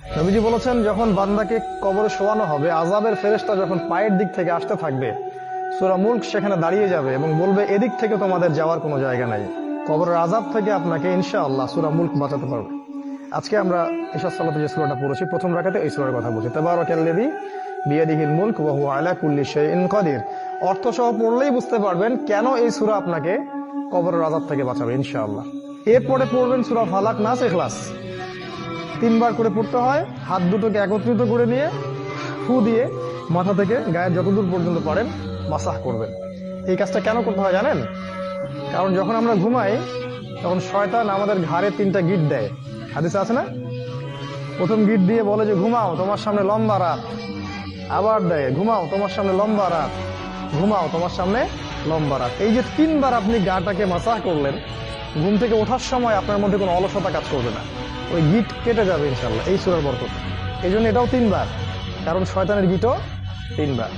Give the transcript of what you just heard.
নবীজি বলেছেন, যখন বান্দাকে কবরে শোয়ানো হবে, আযাবের ফেরেশতা যখন পায়ের দিক থেকে আসতে থাকবে, সূরা মুলক সেখানে দাঁড়িয়ে যাবে এবং বলবে, এদিক থেকে তোমাদের যাওয়ার কোনো জায়গা নাই। কবরের আযাব থেকে আপনাকে ইনশাআল্লাহ সূরা মুলক বাঁচাতে পারবে। আজকে আমরা ইশা সালাতে যে সূরাটা পড়েছি, প্রথম রাকাতে এই সূরার কথা বলছি, তাবারাকাল্লাযী বিয়াদিহিল মুলক ওয়া হুয়া আলা কুল্লি শাইইন কাদির। অর্থ সহ পড়লেই বুঝতে পারবেন কেন এই সূরা আপনাকে কবরের আযাব থেকে বাঁচাবে ইনশাআল্লাহ। এরপরে পড়বেন সূরা ফালাক, নাস, ইখলাস। 3 বার করে পড়তে হয়। হাত দুটোকে একত্রিত করে নিয়ে ফু দিয়ে মাথা থেকে গায়ের যতদূর পর্যন্ত পারেন মাসাহ করবেন। এই কাজটা কেন করতে হয় জানেন? কারণ যখন আমরা ঘুমাই তখন শয়তান আমাদের ঘাড়ে 3টা গিট দেয়। হাদিসে আছে না? প্রথম গিট দিয়ে বলে যে ঘুমাও, তোমার সামনে লম্বা রাত। আবার দেয়, ঘুমাও, তোমার সামনে লম্বা রাত। ঘুমাও, তোমার সামনে লম্বা রাত। এই যে 3 বার আপনি গাটাকে মাসাহ করলেন, ঘুম থেকে ওঠার সময় আপনার মধ্যে কোনো অলসতা কাজ করবে না, ওই গিট কেটে যাবে ইনশাআল্লাহ এই সূরার বরকতে। এই জন্য এটাও 3 বার, কারণ শয়তানের গিটও 3 বার।